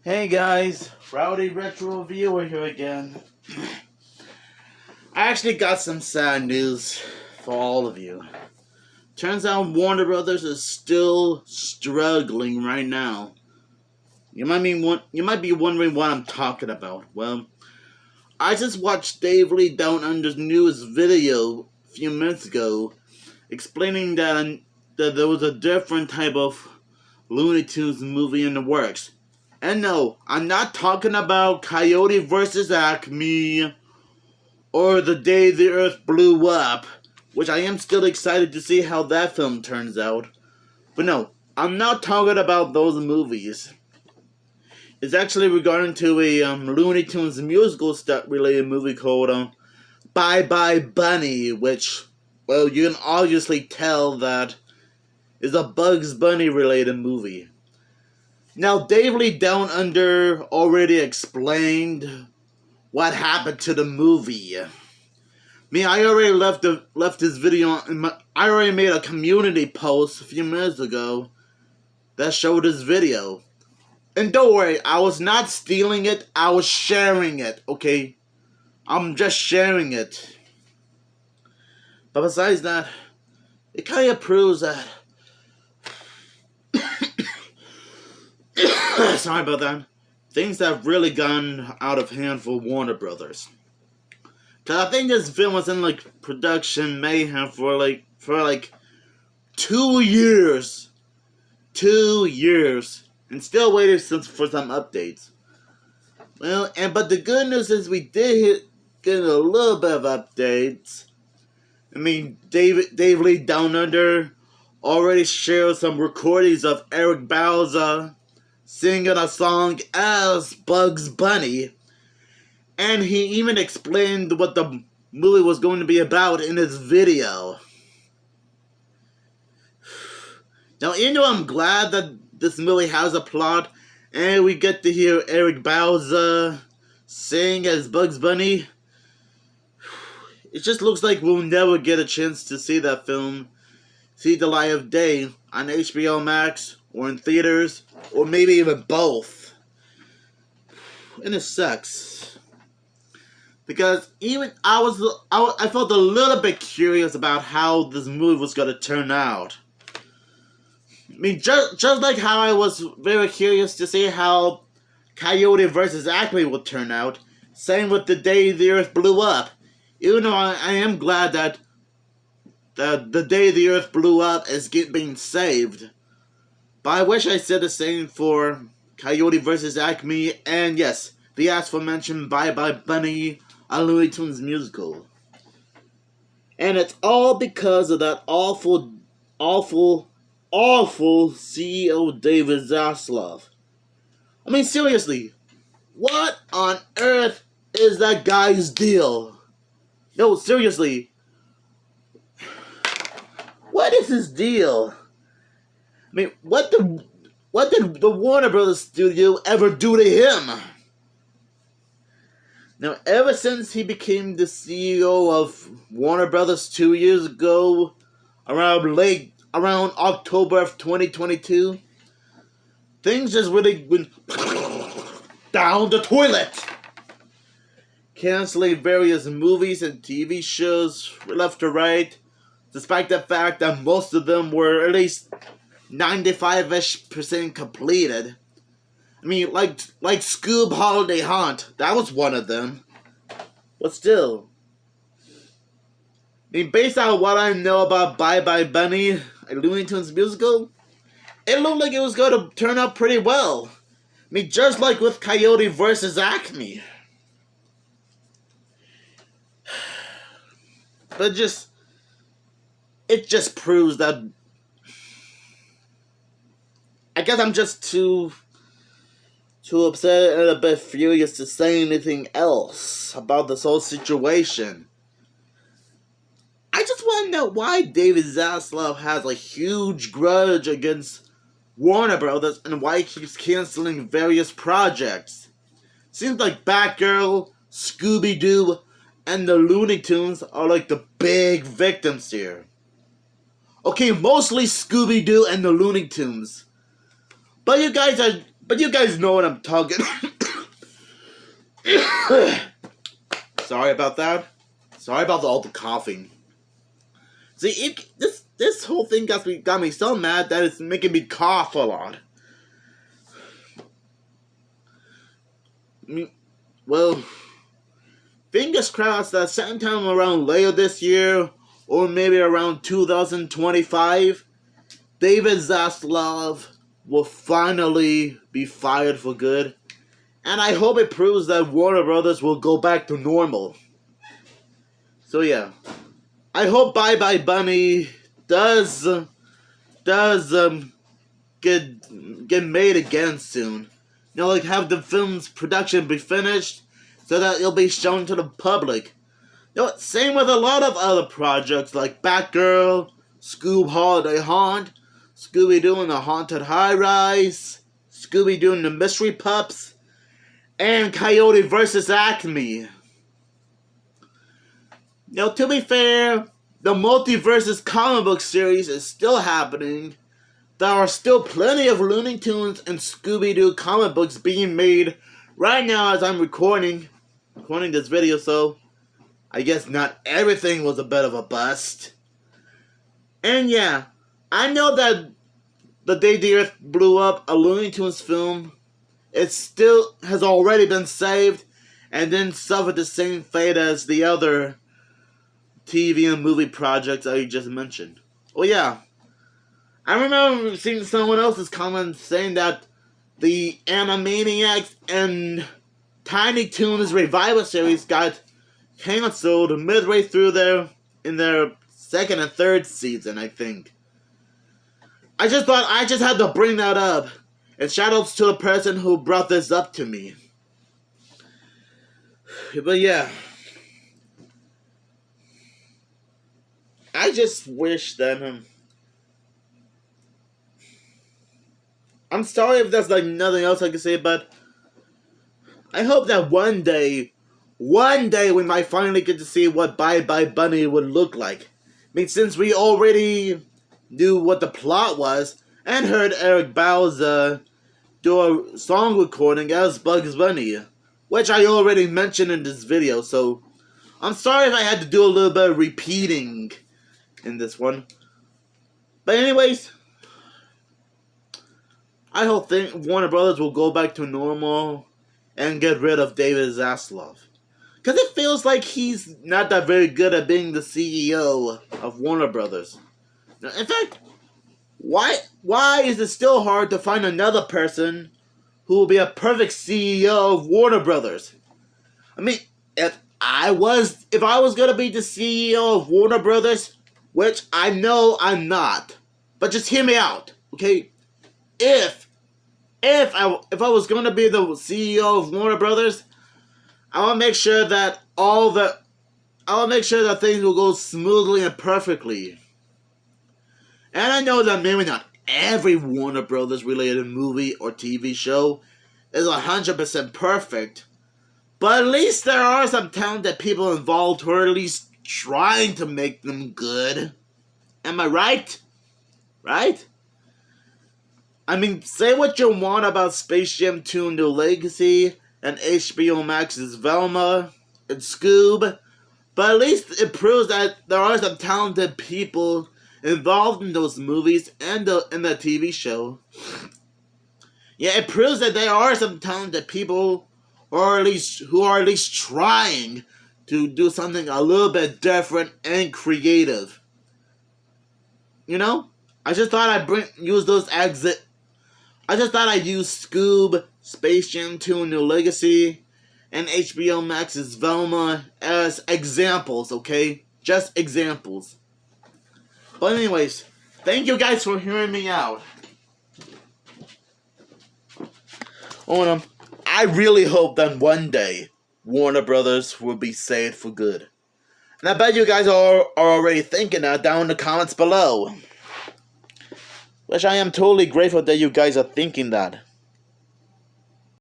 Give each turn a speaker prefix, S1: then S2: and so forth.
S1: Hey guys, Rowdy Retro Viewer here again. I actually got some sad news for all of you. Turns out Warner Brothers is still struggling right now. You might be wondering what I'm talking about. Well, I just watched Dave Lee Down Under's newest video a few minutes ago, explaining that there was a different type of Looney Tunes movie in the works. And no, I'm not talking about Coyote vs. Acme or The Day the Earth Blew Up, which I am still excited to see how that film turns out. But no, I'm not talking about those movies. It's actually regarding to a Looney Tunes musical related movie called Bye Bye Bunny, which, well, you can obviously tell that is a Bugs Bunny related movie. Now, Dave Lee Down Under already explained what happened to the movie. I already left this video. I already made a community post a few minutes ago that showed this video. And don't worry, I was not stealing it. I was sharing it. Okay, I'm just sharing it. But besides that, it kind of proves that. Sorry about that. Things have really gone out of hand for Warner Brothers. Cause I think this film was in production mayhem for 2 years. 2 years. And still waiting for some updates. Well, but the good news is we did get a little bit of updates. Dave Lee Down Under already shared some recordings of Eric Bauza singing a song as Bugs Bunny, and he even explained what the movie was going to be about in his video. Now, even though I'm glad that this movie has a plot, and we get to hear Eric Bauza sing as Bugs Bunny, it just looks like we'll never get a chance to see that film, see the light of day on HBO Max, or in theaters, or maybe even both. And it sucks. Because even I felt a little bit curious about how this movie was going to turn out. Just like how I was very curious to see how Coyote vs. Acme would turn out. Same with The Day the Earth Blew Up. Even though I am glad that The Day the Earth Blew Up is being saved. But I wish I said the same for Coyote vs. Acme, and yes, the aforementioned Bye Bye Bunny, a Looney Tunes musical. And it's all because of that awful CEO David Zaslav. Seriously, what on earth is that guy's deal? No, seriously, what is his deal? What did the Warner Brothers studio ever do to him? Now, ever since he became the CEO of Warner Brothers 2 years ago, around October of 2022, things just really went down the toilet. Canceling various movies and TV shows left to right, despite the fact that most of them were at least 95% completed. Like Scoob Holiday Haunt, that was one of them. But still, based on what I know about Bye Bye Bunny, a Looney Tunes musical, it looked like it was going to turn out pretty well. Just like with Coyote vs. Acme. But it just proves that I guess I'm just too upset and a bit furious to say anything else about this whole situation. I just want to know why David Zaslav has a huge grudge against Warner Brothers and why he keeps canceling various projects. Seems like Batgirl, Scooby-Doo, and the Looney Tunes are like the big victims here. Okay, mostly Scooby-Doo and the Looney Tunes. But you guys are But you guys know what I'm talking. Sorry about that. Sorry about all the coughing. See, this whole thing got me so mad that it's making me cough a lot. I mean, well, fingers crossed that sometime around later this year, or maybe around 2025, David Zaslav will finally be fired for good. And I hope it proves that Warner Brothers will go back to normal. So yeah, I hope Bye Bye Bunny does get made again soon. You know, like have the film's production be finished so that it'll be shown to the public. You know, same with a lot of other projects like Batgirl, Scoob Holiday Haunt, Scooby-Doo and the Haunted High Rise, Scooby-Doo and the Mystery Pups, and Coyote vs. Acme. You know, to be fair, the Multiverses comic book series is still happening. There are still plenty of Looney Tunes and Scooby-Doo comic books being made right now as I'm recording this video, so I guess not everything was a bit of a bust. And yeah, I know that the day the Earth blew up, a Looney Tunes film, it still has already been saved and then suffered the same fate as the other TV and movie projects I just mentioned. Oh yeah, I remember seeing someone else's comment saying that the Animaniacs and Tiny Toons revival series got canceled midway through in their second and third season, I think. I just thought I just had to bring that up. And shoutouts to the person who brought this up to me. But yeah. I just wish that I'm sorry if there's like nothing else I can say, but I hope that one day we might finally get to see what Bye Bye Bunny would look like. I mean, since we already knew what the plot was and heard Eric Bauza do a song recording as Bugs Bunny, which I already mentioned in this video, so I'm sorry if I had to do a little bit of repeating in this one. But anyways, I hope Warner Brothers will go back to normal and get rid of David Zaslav. Because it feels like he's not that very good at being the CEO of Warner Brothers. In fact, why is it still hard to find another person who will be a perfect CEO of Warner Brothers? I mean, if I was gonna be the CEO of Warner Brothers, which I know I'm not, but just hear me out, okay? If I was gonna be the CEO of Warner Brothers, I want to make sure that things will go smoothly and perfectly. And I know that maybe not every Warner Brothers related movie or TV show is 100% perfect, but at least there are some talented people involved who are at least trying to make them good. Am I right? Right? I mean, say what you want about Space Jam 2: New Legacy and HBO Max's Velma and Scoob, but at least it proves that there are some talented people involved in those movies and in the TV show. Yeah, it proves that there are some talented people who are at least trying to do something a little bit different and creative. You know? I just thought I'd use Scoob, Space Jam 2: New Legacy, and HBO Max's Velma as examples, okay? Just examples. But anyways, thank you guys for hearing me out. Oh, I really hope that one day Warner Brothers will be saved for good. And I bet you guys are already thinking that down in the comments below. Which I am totally grateful that you guys are thinking that.